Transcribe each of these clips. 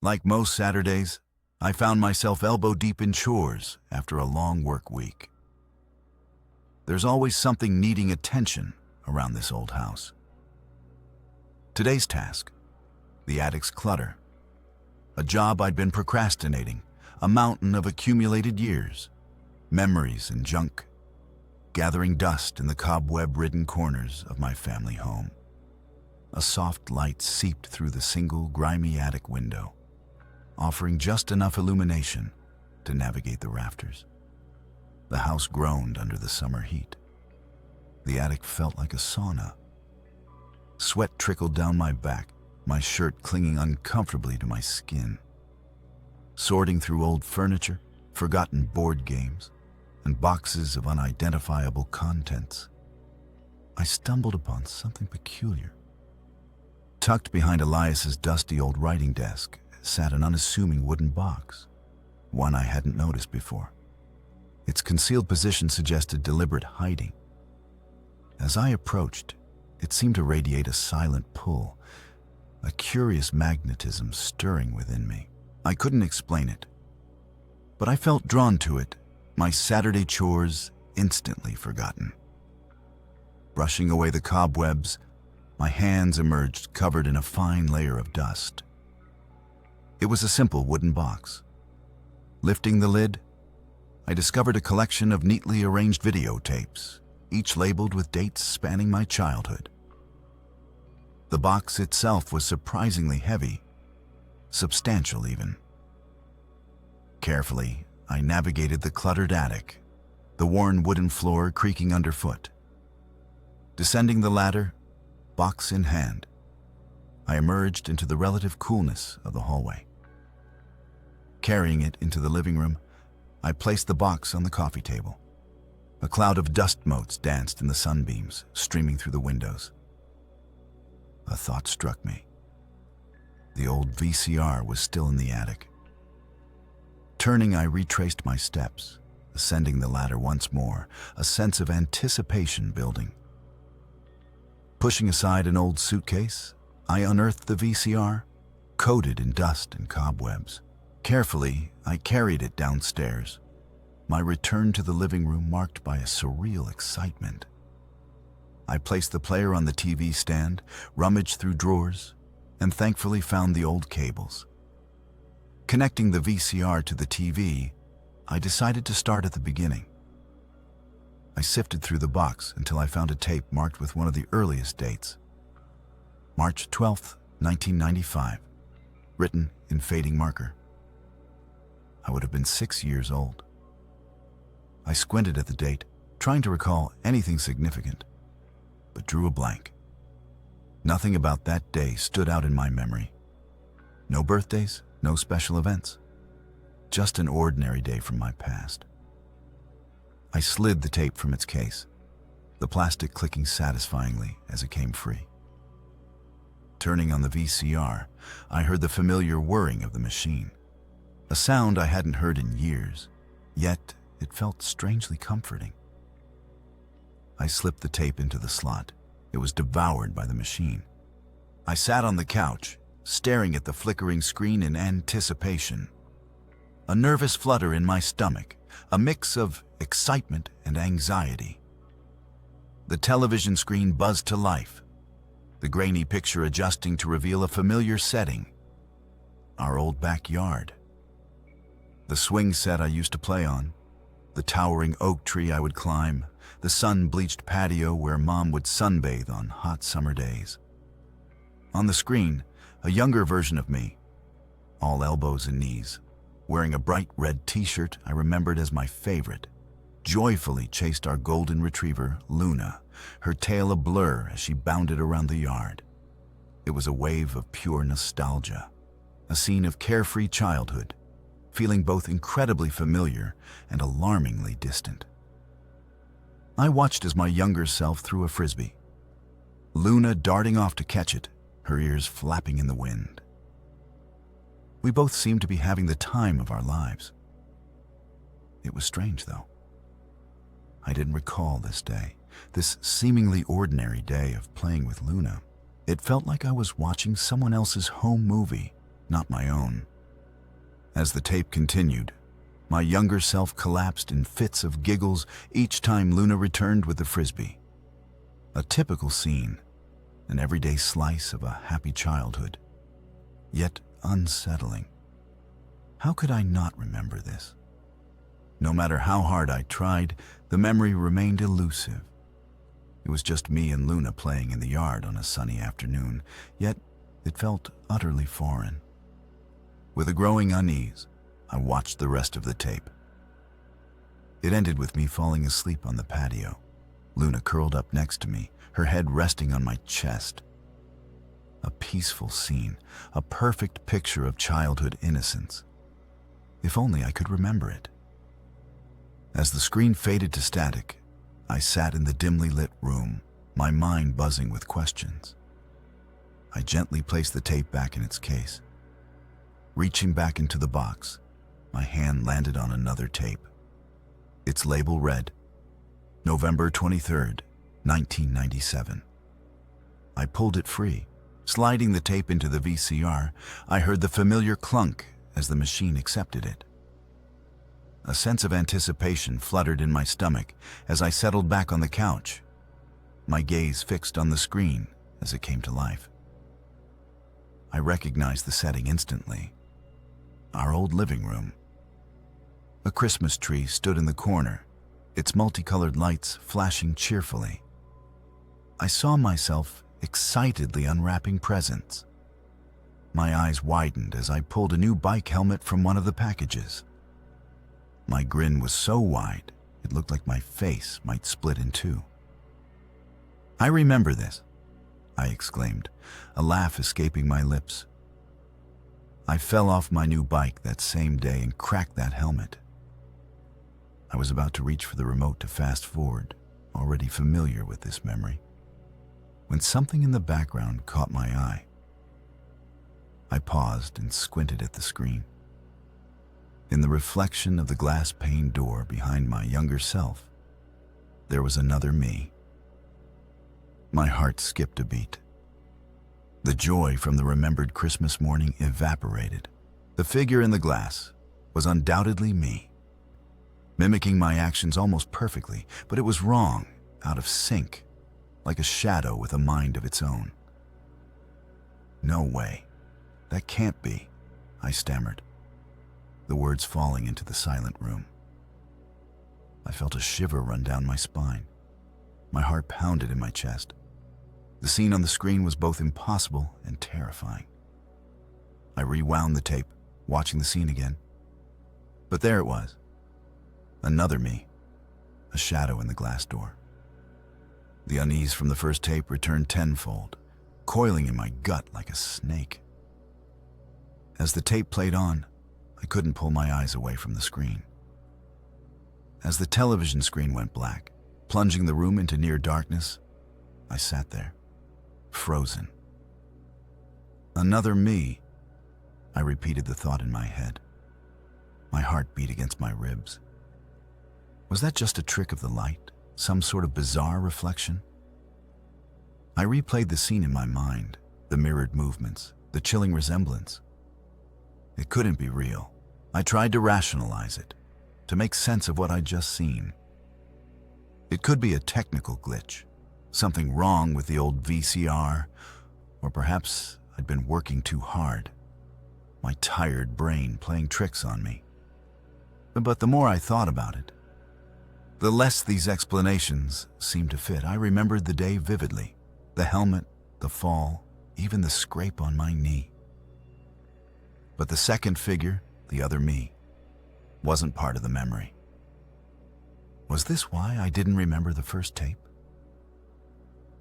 Like most Saturdays, I found myself elbow-deep in chores after a long work week. There's always something needing attention around this old house. Today's task, the attic's clutter. A job I'd been procrastinating, a mountain of accumulated years, memories and junk, gathering dust in the cobweb-ridden corners of my family home. A soft light seeped through the single, grimy attic window, offering just enough illumination to navigate the rafters. The house groaned under the summer heat. The attic felt like a sauna. Sweat trickled down my back, my shirt clinging uncomfortably to my skin. Sorting through old furniture, forgotten board games, and boxes of unidentifiable contents, I stumbled upon something peculiar. Tucked behind Elias's dusty old writing desk sat an unassuming wooden box, one I hadn't noticed before. Its concealed position suggested deliberate hiding. As I approached, it seemed to radiate a silent pull, a curious magnetism stirring within me. I couldn't explain it, but I felt drawn to it, my Saturday chores instantly forgotten. Brushing away the cobwebs, my hands emerged covered in a fine layer of dust. It was a simple wooden box. Lifting the lid, I discovered a collection of neatly arranged videotapes, each labeled with dates spanning my childhood. The box itself was surprisingly heavy, substantial even. Carefully, I navigated the cluttered attic, the worn wooden floor creaking underfoot. Descending the ladder, box in hand, I emerged into the relative coolness of the hallway. Carrying it into the living room, I placed the box on the coffee table. A cloud of dust motes danced in the sunbeams, streaming through the windows. A thought struck me. The old VCR was still in the attic. Turning, I retraced my steps, ascending the ladder once more, a sense of anticipation building. Pushing aside an old suitcase, I unearthed the VCR, coated in dust and cobwebs. Carefully, I carried it downstairs, my return to the living room marked by a surreal excitement. I placed the player on the TV stand, rummaged through drawers, and thankfully found the old cables. Connecting the VCR to the TV, I decided to start at the beginning. I sifted through the box until I found a tape marked with one of the earliest dates. March 12th, 1995, written in fading marker. I would have been 6 years old. I squinted at the date, trying to recall anything significant, but drew a blank. Nothing about that day stood out in my memory. No birthdays, no special events. Just an ordinary day from my past. I slid the tape from its case, the plastic clicking satisfyingly as it came free. Turning on the VCR, I heard the familiar whirring of the machine, a sound I hadn't heard in years, yet it felt strangely comforting. I slipped the tape into the slot. It was devoured by the machine. I sat on the couch, staring at the flickering screen in anticipation. A nervous flutter in my stomach, a mix of excitement and anxiety. The television screen buzzed to life, the grainy picture adjusting to reveal a familiar setting, our old backyard. The swing set I used to play on, the towering oak tree I would climb, the sun-bleached patio where Mom would sunbathe on hot summer days. On the screen, a younger version of me, all elbows and knees, wearing a bright red t-shirt I remembered as my favorite, joyfully chased our golden retriever, Luna, her tail a blur as she bounded around the yard. It was a wave of pure nostalgia, a scene of carefree childhood, feeling both incredibly familiar and alarmingly distant. I watched as my younger self threw a frisbee, Luna darting off to catch it, her ears flapping in the wind. We both seemed to be having the time of our lives. It was strange, though. I didn't recall this day, this seemingly ordinary day of playing with Luna. It felt like I was watching someone else's home movie, not my own. As the tape continued, my younger self collapsed in fits of giggles each time Luna returned with the frisbee. A typical scene, an everyday slice of a happy childhood, yet unsettling. How could I not remember this? No matter how hard I tried, the memory remained elusive. It was just me and Luna playing in the yard on a sunny afternoon, yet it felt utterly foreign. With a growing unease, I watched the rest of the tape. It ended with me falling asleep on the patio, Luna curled up next to me, her head resting on my chest. A peaceful scene, a perfect picture of childhood innocence. If only I could remember it. As the screen faded to static, I sat in the dimly lit room, my mind buzzing with questions. I gently placed the tape back in its case. Reaching back into the box, my hand landed on another tape. Its label read, November 23rd, 1997. I pulled it free. Sliding the tape into the VCR, I heard the familiar clunk as the machine accepted it. A sense of anticipation fluttered in my stomach as I settled back on the couch, my gaze fixed on the screen as it came to life. I recognized the setting instantly. Our old living room. A Christmas tree stood in the corner, its multicolored lights flashing cheerfully. I saw myself excitedly unwrapping presents. My eyes widened as I pulled a new bike helmet from one of the packages. My grin was so wide, it looked like my face might split in two. "I remember this," I exclaimed, a laugh escaping my lips. I fell off my new bike that same day and cracked that helmet. I was about to reach for the remote to fast forward, already familiar with this memory, when something in the background caught my eye. I paused and squinted at the screen. In the reflection of the glass-paned door behind my younger self, there was another me. My heart skipped a beat. The joy from the remembered Christmas morning evaporated. The figure in the glass was undoubtedly me, mimicking my actions almost perfectly, but it was wrong, out of sync, like a shadow with a mind of its own. "No way. That can't be," I stammered, the words falling into the silent room. I felt a shiver run down my spine. My heart pounded in my chest. The scene on the screen was both impossible and terrifying. I rewound the tape, watching the scene again. But there it was. Another me, a shadow in the glass door. The unease from the first tape returned tenfold, coiling in my gut like a snake. As the tape played on, I couldn't pull my eyes away from the screen. As the television screen went black, plunging the room into near darkness, I sat there, frozen. "Another me," I repeated the thought in my head. My heart beat against my ribs. Was that just a trick of the light, some sort of bizarre reflection? I replayed the scene in my mind, the mirrored movements, the chilling resemblance. It couldn't be real. I tried to rationalize it, to make sense of what I'd just seen. It could be a technical glitch, something wrong with the old VCR, or perhaps I'd been working too hard, my tired brain playing tricks on me. But the more I thought about it, the less these explanations seemed to fit. I remembered the day vividly, the helmet, the fall, even the scrape on my knee. But the second figure, the other me, wasn't part of the memory. Was this why I didn't remember the first tape?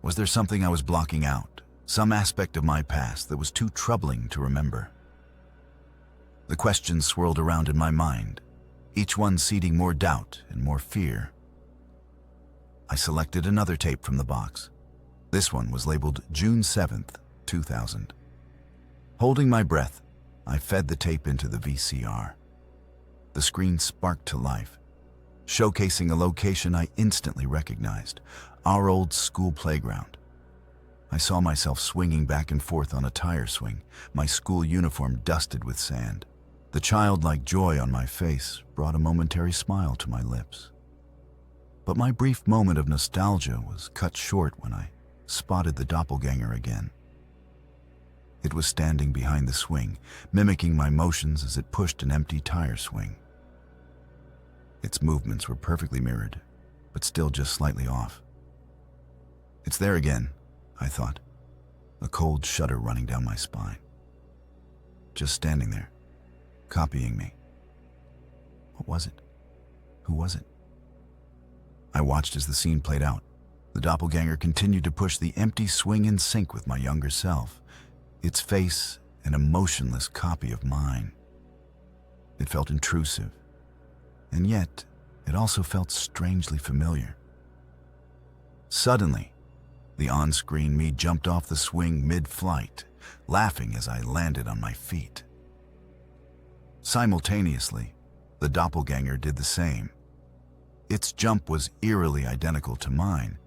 Was there something I was blocking out, some aspect of my past that was too troubling to remember? The questions swirled around in my mind, each one seeding more doubt and more fear. I selected another tape from the box. This one was labeled June 7th, 2000. Holding my breath, I fed the tape into the VCR. The screen sparked to life, showcasing a location I instantly recognized, our old school playground. I saw myself swinging back and forth on a tire swing, my school uniform dusted with sand, The childlike joy on my face brought a momentary smile to my lips. But my brief moment of nostalgia was cut short when I spotted the doppelganger again. It was standing behind the swing, mimicking my motions as it pushed an empty tire swing. Its movements were perfectly mirrored, but still just slightly off. It's there again, I thought, a cold shudder running down my spine. Just standing there, copying me. What was it? Who was it? I watched as the scene played out. The doppelganger continued to push the empty swing in sync with my younger self, its face an emotionless copy of mine. It felt intrusive, and yet it also felt strangely familiar. Suddenly, the on-screen me jumped off the swing mid-flight, laughing as I landed on my feet. Simultaneously, the doppelganger did the same. Its jump was eerily identical to mine,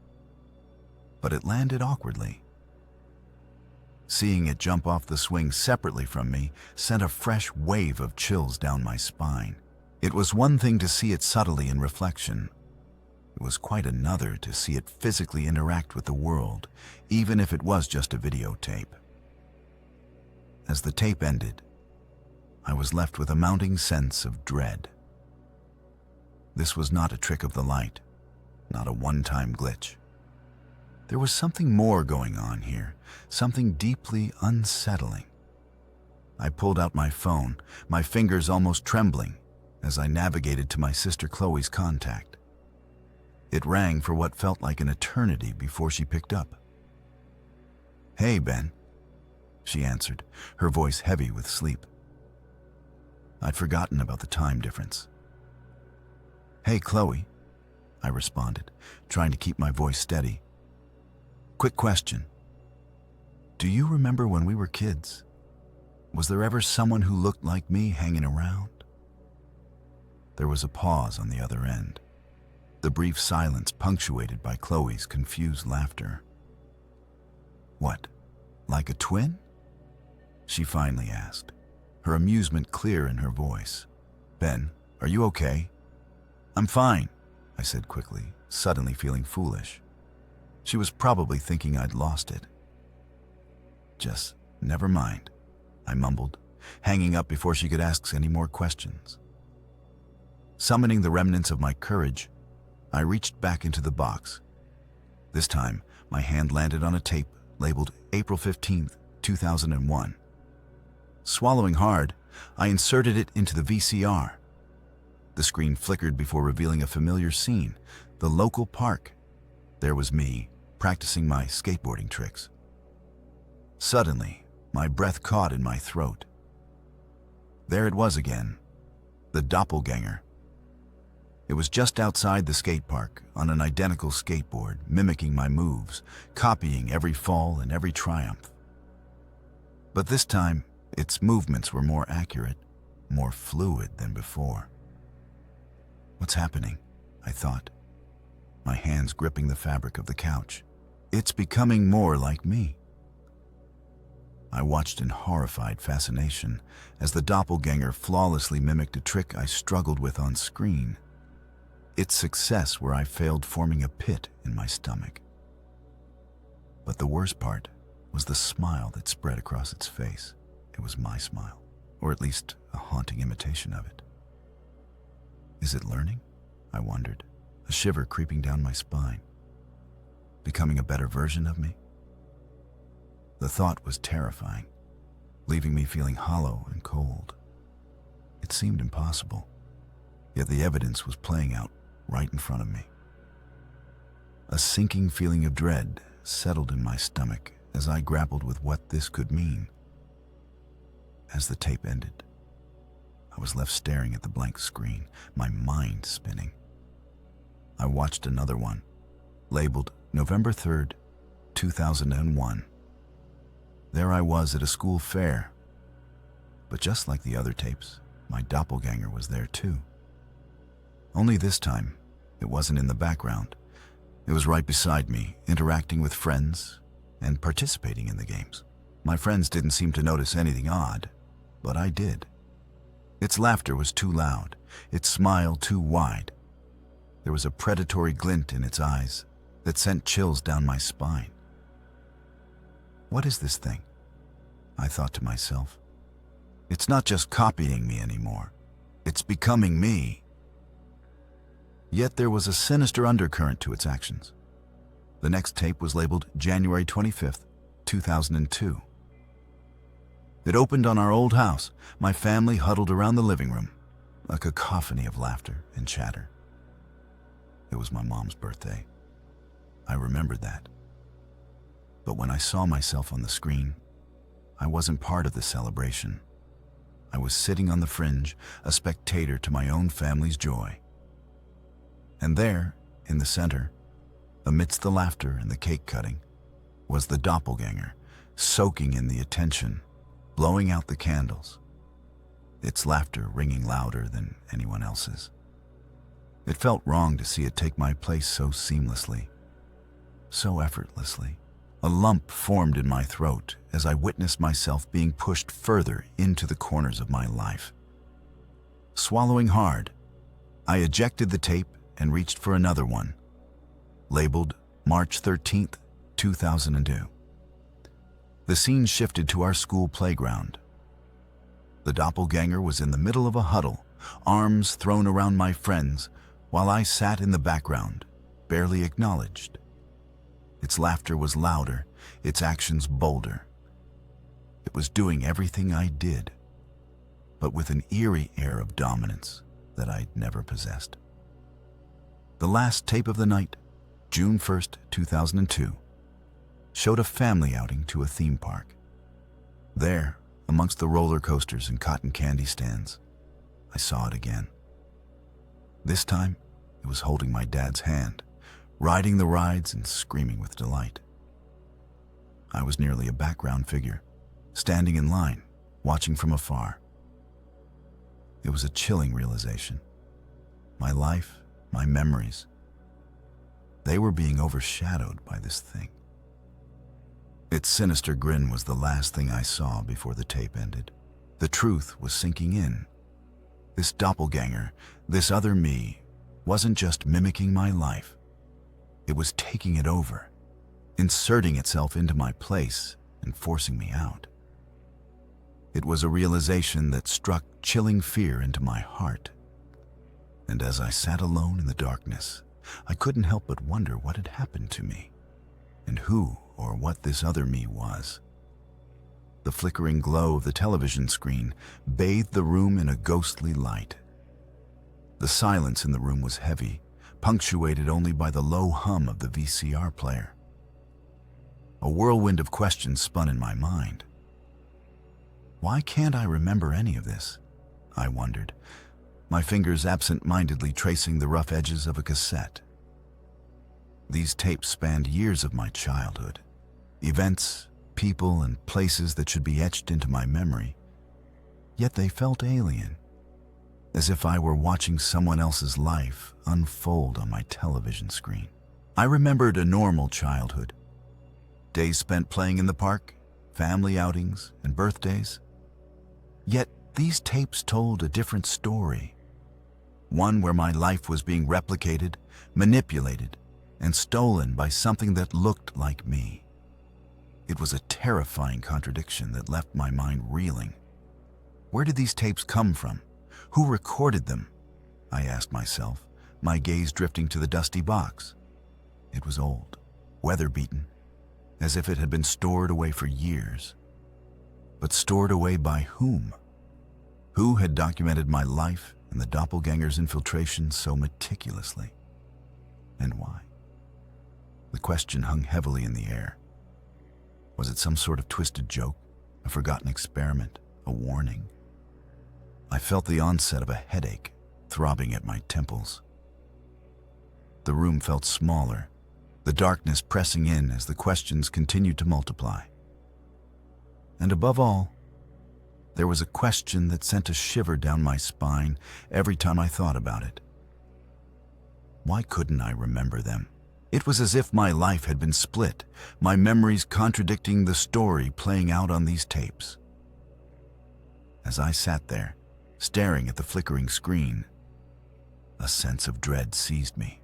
but it landed awkwardly. Seeing it jump off the swing separately from me sent a fresh wave of chills down my spine. It was one thing to see it subtly in reflection. It was quite another to see it physically interact with the world, even if it was just a videotape. As the tape ended, I was left with a mounting sense of dread. This was not a trick of the light, not a one-time glitch. There was something more going on here, something deeply unsettling. I pulled out my phone, my fingers almost trembling, as I navigated to my sister Chloe's contact. It rang for what felt like an eternity before she picked up. "Hey, Ben," she answered, her voice heavy with sleep. I'd forgotten about the time difference. "Hey, Chloe," I responded, trying to keep my voice steady. "Quick question. Do you remember when we were kids? Was there ever someone who looked like me hanging around?" There was a pause on the other end, the brief silence punctuated by Chloe's confused laughter. "What, like a twin?" she finally asked, her amusement clear in her voice. "Ben, are you okay?" "I'm fine," I said quickly, suddenly feeling foolish. She was probably thinking I'd lost it. "Just never mind," I mumbled, hanging up before she could ask any more questions. Summoning the remnants of my courage, I reached back into the box. This time, my hand landed on a tape labeled April 15th, 2001. Swallowing hard, I inserted it into the VCR. The screen flickered before revealing a familiar scene, the local park. There was me, practicing my skateboarding tricks. Suddenly, my breath caught in my throat. There it was again, the doppelganger. It was just outside the skate park, on an identical skateboard, mimicking my moves, copying every fall and every triumph. But this time, its movements were more accurate, more fluid than before. "What's happening?" I thought, my hands gripping the fabric of the couch. "It's becoming more like me." I watched in horrified fascination as the doppelganger flawlessly mimicked a trick I struggled with on screen. Its success where I failed forming a pit in my stomach. But the worst part was the smile that spread across its face. It was my smile, or at least a haunting imitation of it. Is it learning? I wondered, a shiver creeping down my spine. Becoming a better version of me? The thought was terrifying, leaving me feeling hollow and cold. It seemed impossible, yet the evidence was playing out right in front of me. A sinking feeling of dread settled in my stomach as I grappled with what this could mean. As the tape ended, I was left staring at the blank screen, my mind spinning. I watched another one, labeled November 3rd, 2001. There I was at a school fair. But just like the other tapes, my doppelganger was there too. Only this time, it wasn't in the background. It was right beside me, interacting with friends and participating in the games. My friends didn't seem to notice anything odd, but I did. Its laughter was too loud, its smile too wide. There was a predatory glint in its eyes that sent chills down my spine. What is this thing? I thought to myself. It's not just copying me anymore. It's becoming me. Yet there was a sinister undercurrent to its actions. The next tape was labeled January 25th, 2002. It opened on our old house, my family huddled around the living room, a cacophony of laughter and chatter. It was my mom's birthday. I remembered that. But when I saw myself on the screen, I wasn't part of the celebration. I was sitting on the fringe, a spectator to my own family's joy. And there, in the center, amidst the laughter and the cake cutting, was the doppelganger, soaking in the attention, blowing out the candles, its laughter ringing louder than anyone else's. It felt wrong to see it take my place so seamlessly, so effortlessly. A lump formed in my throat as I witnessed myself being pushed further into the corners of my life. Swallowing hard, I ejected the tape and reached for another one, labeled March 13th, 2002. The scene shifted to our school playground. The doppelganger was in the middle of a huddle, arms thrown around my friends, while I sat in the background, barely acknowledged. Its laughter was louder, its actions bolder. It was doing everything I did, but with an eerie air of dominance that I'd never possessed. The last tape of the night, June 1st, 2002, showed a family outing to a theme park. There, amongst the roller coasters and cotton candy stands, I saw it again. This time, it was holding my dad's hand, riding the rides and screaming with delight. I was nearly a background figure, standing in line, watching from afar. It was a chilling realization. My life, my memories, they were being overshadowed by this thing. Its sinister grin was the last thing I saw before the tape ended. The truth was sinking in. This doppelganger, this other me, wasn't just mimicking my life. It was taking it over, inserting itself into my place and forcing me out. It was a realization that struck chilling fear into my heart. And as I sat alone in the darkness, I couldn't help but wonder what had happened to me, and who or what this other me was. The flickering glow of the television screen bathed the room in a ghostly light. The silence in the room was heavy, punctuated only by the low hum of the VCR player. A whirlwind of questions spun in my mind. Why can't I remember any of this? I wondered, my fingers absent-mindedly tracing the rough edges of a cassette. These tapes spanned years of my childhood, events, people, and places that should be etched into my memory. Yet they felt alien, as if I were watching someone else's life unfold on my television screen. I remembered a normal childhood, days spent playing in the park, family outings, and birthdays. Yet these tapes told a different story, one where my life was being replicated, manipulated, and stolen by something that looked like me. It was a terrifying contradiction that left my mind reeling. Where did these tapes come from? Who recorded them? I asked myself, my gaze drifting to the dusty box. It was old, weather-beaten, as if it had been stored away for years. But stored away by whom? Who had documented my life and the doppelganger's infiltration so meticulously? And why? The question hung heavily in the air. Was it some sort of twisted joke, a forgotten experiment, a warning? I felt the onset of a headache throbbing at my temples. The room felt smaller, the darkness pressing in as the questions continued to multiply. And above all, there was a question that sent a shiver down my spine every time I thought about it. Why couldn't I remember them? It was as if my life had been split, my memories contradicting the story playing out on these tapes. As I sat there, staring at the flickering screen. A sense of dread seized me.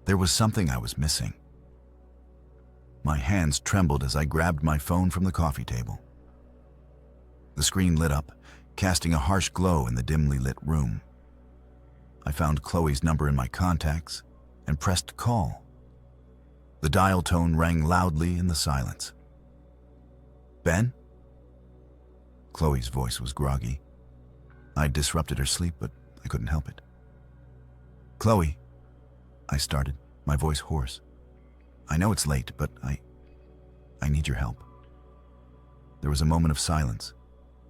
There was something I was missing. My hands trembled as I grabbed my phone from the coffee table. The screen lit up, casting a harsh glow in the dimly lit room. I found Chloe's number in my contacts and pressed call. The dial tone rang loudly in the silence. "Ben?" Chloe's voice was groggy. I'd disrupted her sleep, but I couldn't help it. "Chloe," I started, my voice hoarse. "I know it's late, but I need your help." There was a moment of silence,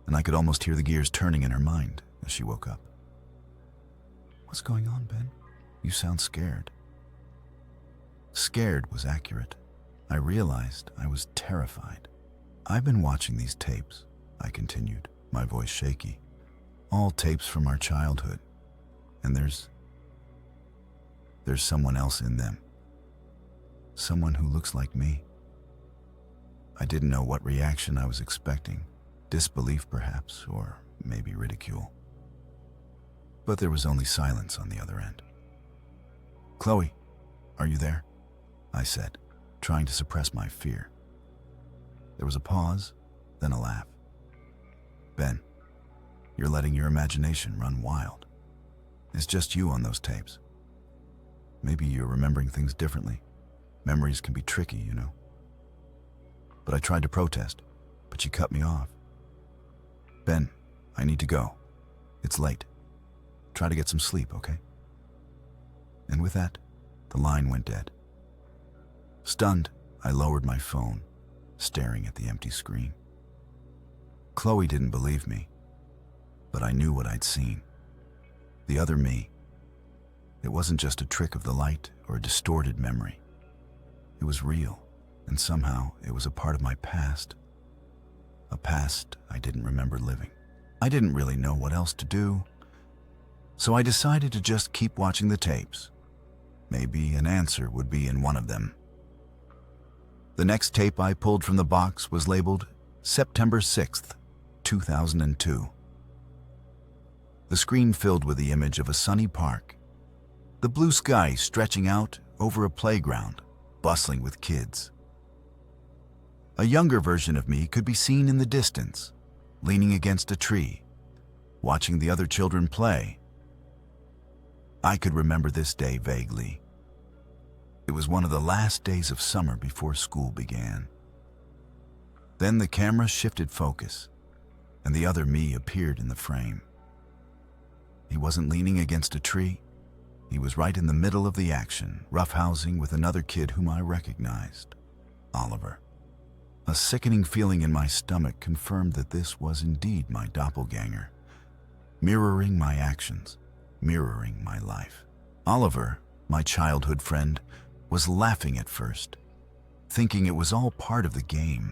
and I could almost hear the gears turning in her mind as she woke up. "What's going on, Ben? You sound scared." Scared was accurate. I realized I was terrified. "I've been watching these tapes," I continued, my voice shaky. "All tapes from our childhood. And there's someone else in them. Someone who looks like me." I didn't know what reaction I was expecting. Disbelief, perhaps, or maybe ridicule. But there was only silence on the other end. "Chloe, are you there?" I said, trying to suppress my fear. There was a pause, then a laugh. "Ben, you're letting your imagination run wild. It's just you on those tapes. Maybe you're remembering things differently. Memories can be tricky, you know." But I tried to protest, but she cut me off. "Ben, I need to go. It's late. Try to get some sleep, okay?" And with that, the line went dead. Stunned, I lowered my phone, staring at the empty screen. Chloe didn't believe me, but I knew what I'd seen. The other me. It wasn't just a trick of the light or a distorted memory. It was real, and somehow it was a part of my past. A past I didn't remember living. I didn't really know what else to do, so I decided to just keep watching the tapes. Maybe an answer would be in one of them. The next tape I pulled from the box was labeled September 6th, 2002. The screen filled with the image of a sunny park, the blue sky stretching out over a playground, bustling with kids. A younger version of me could be seen in the distance, leaning against a tree, watching the other children play. I could remember this day vaguely. It was one of the last days of summer before school began. Then the camera shifted focus, and the other me appeared in the frame. He wasn't leaning against a tree. He was right in the middle of the action, roughhousing with another kid whom I recognized, Oliver. A sickening feeling in my stomach confirmed that this was indeed my doppelganger, mirroring my actions, mirroring my life. Oliver, my childhood friend, was laughing at first, thinking it was all part of the game.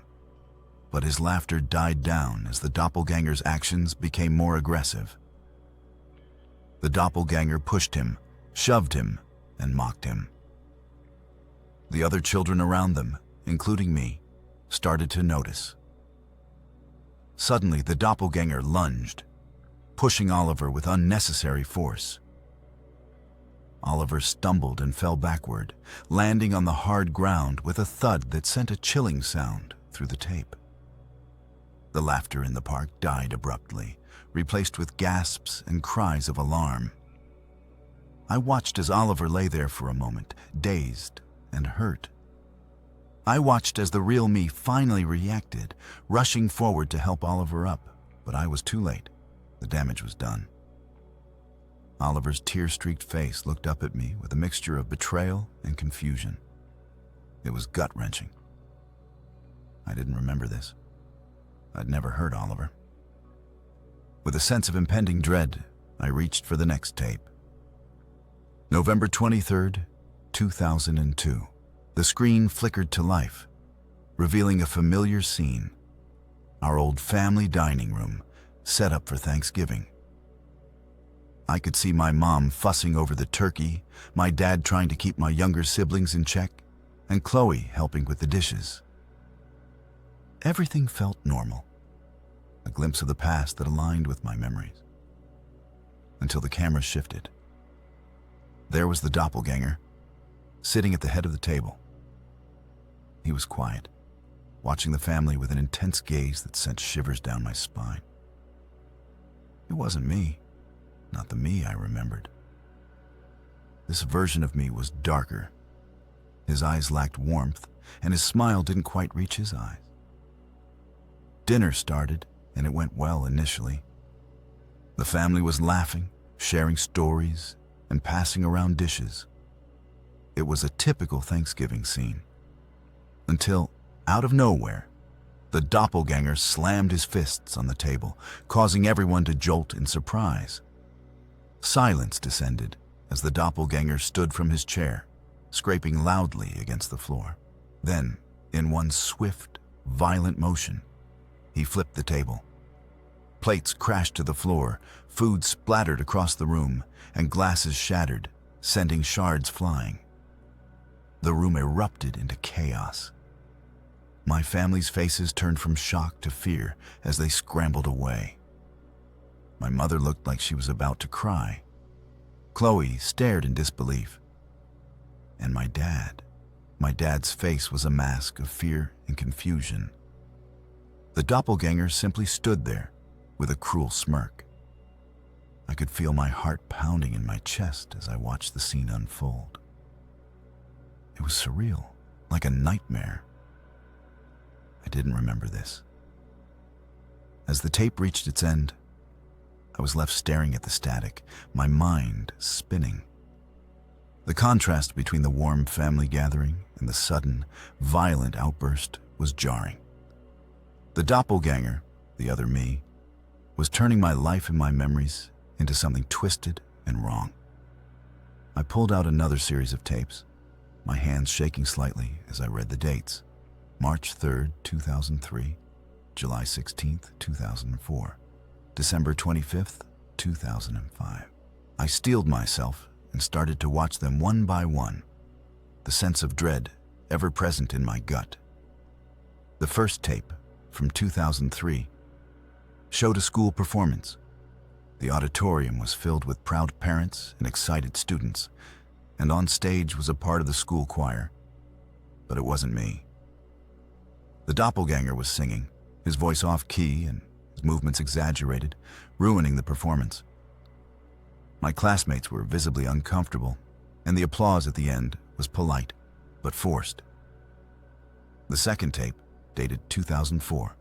But his laughter died down as the doppelganger's actions became more aggressive. The doppelganger pushed him, shoved him, and mocked him. The other children around them, including me, started to notice. Suddenly, the doppelganger lunged, pushing Oliver with unnecessary force. Oliver stumbled and fell backward, landing on the hard ground with a thud that sent a chilling sound through the tape. The laughter in the park died abruptly, replaced with gasps and cries of alarm. I watched as Oliver lay there for a moment, dazed and hurt. I watched as the real me finally reacted, rushing forward to help Oliver up, but I was too late. The damage was done. Oliver's tear-streaked face looked up at me with a mixture of betrayal and confusion. It was gut-wrenching. I didn't remember this. I'd never hurt Oliver. With a sense of impending dread, I reached for the next tape. November 23rd, 2002. The screen flickered to life, revealing a familiar scene. Our old family dining room, set up for Thanksgiving. I could see my mom fussing over the turkey, my dad trying to keep my younger siblings in check, and Chloe helping with the dishes. Everything felt normal. a glimpse of the past that aligned with my memories. Until the camera shifted. There was the doppelganger, sitting at the head of the table. He was quiet, watching the family with an intense gaze that sent shivers down my spine. It wasn't me, not the me I remembered. This version of me was darker. His eyes lacked warmth, and his smile didn't quite reach his eyes. Dinner started, and it went well initially. The family was laughing, sharing stories, and passing around dishes. It was a typical Thanksgiving scene. Until, out of nowhere, the doppelganger slammed his fists on the table, causing everyone to jolt in surprise. Silence descended as the doppelganger stood from his chair, scraping loudly against the floor. Then, in one swift, violent motion, he flipped the table. Plates crashed to the floor, food splattered across the room, and glasses shattered, sending shards flying. The room erupted into chaos. My family's faces turned from shock to fear as they scrambled away. My mother looked like she was about to cry. Chloe stared in disbelief. And my dad's face was a mask of fear and confusion. The doppelganger simply stood there with a cruel smirk. I could feel my heart pounding in my chest as I watched the scene unfold. It was surreal, like a nightmare. I didn't remember this. As the tape reached its end, I was left staring at the static, my mind spinning. The contrast between the warm family gathering and the sudden, violent outburst was jarring. The doppelganger, the other me, was turning my life and my memories into something twisted and wrong. I pulled out another series of tapes, my hands shaking slightly as I read the dates. March 3rd, 2003, July 16th, 2004, December 25th, 2005. I steeled myself and started to watch them one by one, the sense of dread ever present in my gut. The first tape, from 2003, showed a school performance. The auditorium was filled with proud parents and excited students, and on stage was a part of the school choir. But it wasn't me. The doppelganger was singing, his voice off-key and his movements exaggerated, ruining the performance. My classmates were visibly uncomfortable, and the applause at the end was polite, but forced. The second tape, dated 2004,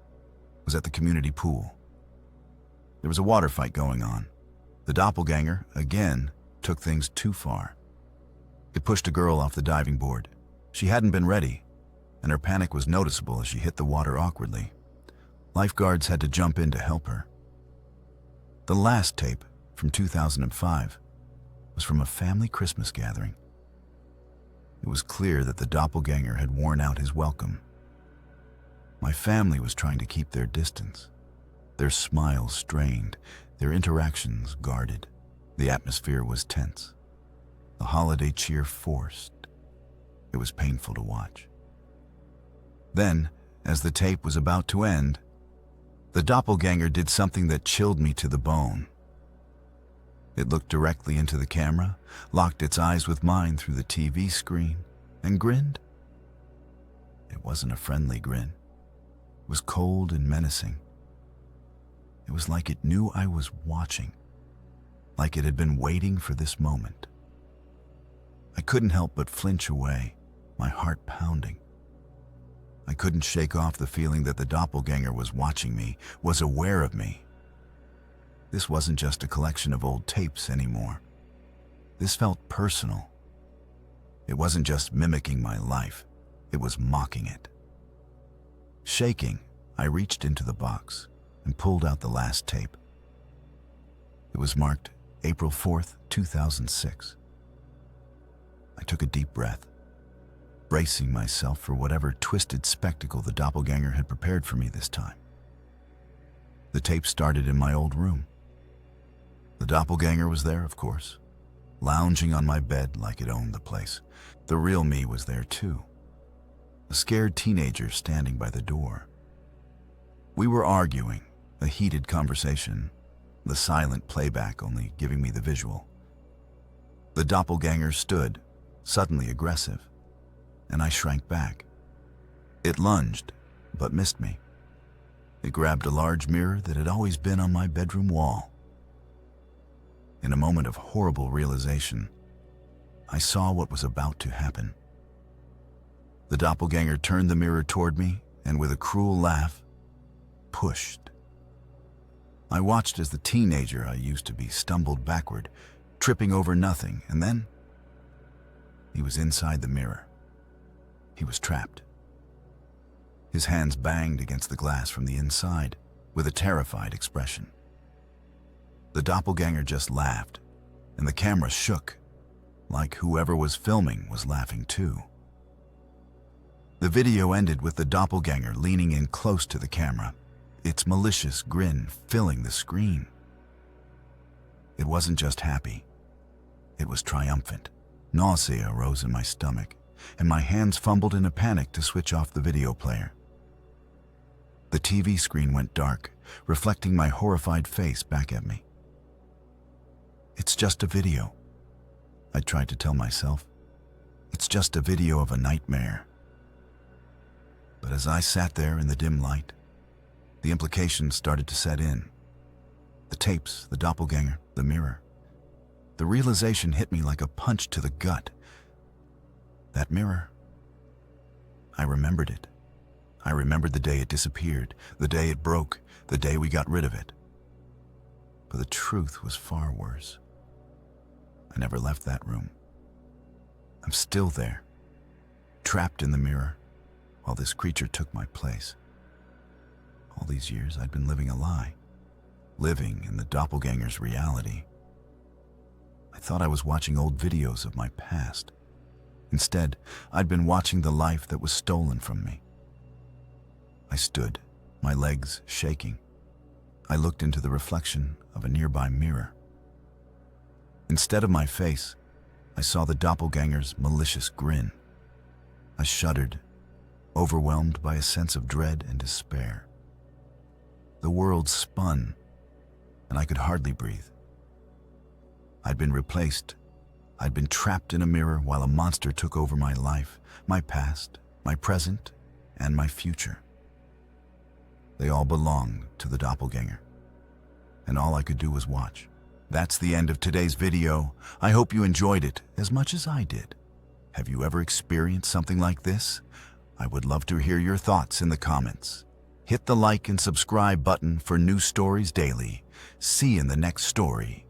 was at the community pool. There was a water fight going on. The doppelganger, again, took things too far. It pushed a girl off the diving board. She hadn't been ready, and her panic was noticeable as she hit the water awkwardly. Lifeguards had to jump in to help her. The last tape, from 2005, was from a family Christmas gathering. It was clear that the doppelganger had worn out his welcome. My family was trying to keep their distance, their smiles strained, their interactions guarded. The atmosphere was tense, the holiday cheer forced. It was painful to watch. Then, as the tape was about to end, the doppelganger did something that chilled me to the bone. It looked directly into the camera, locked its eyes with mine through the TV screen, and grinned. It wasn't a friendly grin. It was cold and menacing. It was like it knew I was watching, like it had been waiting for this moment. I couldn't help but flinch away, my heart pounding. I couldn't shake off the feeling that the doppelganger was watching me, was aware of me. This wasn't just a collection of old tapes anymore. This felt personal. It wasn't just mimicking my life, it was mocking it. Shaking, I reached into the box and pulled out the last tape. It was marked April 4th, 2006. I took a deep breath, bracing myself for whatever twisted spectacle the doppelganger had prepared for me this time. The tape started in my old room. The doppelganger was there, of course, lounging on my bed like it owned the place. The real me was there too, a scared teenager standing by the door. We were arguing, A heated conversation, the silent playback only giving me the visual. The doppelganger stood, suddenly aggressive, and I shrank back. It lunged, but missed me. It grabbed a large mirror that had always been on my bedroom wall. In a moment of horrible realization, I saw what was about to happen. The doppelganger turned the mirror toward me and, with a cruel laugh, pushed. I watched as the teenager I used to be stumbled backward, tripping over nothing, and then he was inside the mirror. He was trapped. His hands banged against the glass from the inside with a terrified expression. The doppelganger just laughed, and the camera shook, like whoever was filming was laughing too. The video ended with the doppelganger leaning in close to the camera, its malicious grin filling the screen. It wasn't just happy. It was triumphant. Nausea rose in my stomach, and my hands fumbled in a panic to switch off the video player. The TV screen went dark, reflecting my horrified face back at me. It's just a video, I tried to tell myself. It's just a video of a nightmare. But as I sat there in the dim light, the implications started to set in. The tapes, the doppelganger, the mirror. The realization hit me like a punch to the gut. That mirror. I remembered it. I remembered the day it disappeared, the day it broke, the day we got rid of it. But the truth was far worse. I never left that room. I'm still there, trapped in the mirror, while this creature took my place. All these years I'd been living a lie, living in the doppelganger's reality. I thought I was watching old videos of my past. Instead, I'd been watching the life that was stolen from me. I stood, my legs shaking. I looked into the reflection of a nearby mirror. Instead of my face, I saw the doppelganger's malicious grin. I shuddered, overwhelmed by a sense of dread and despair. The world spun, and I could hardly breathe. I'd been replaced. I'd been trapped in a mirror while a monster took over my life, my past, my present, and my future. They all belonged to the doppelganger, and all I could do was watch. That's the end of today's video. I hope you enjoyed it as much as I did. Have you ever experienced something like this? I would love to hear your thoughts in the comments. Hit the like and subscribe button for new stories daily. See you in the next story.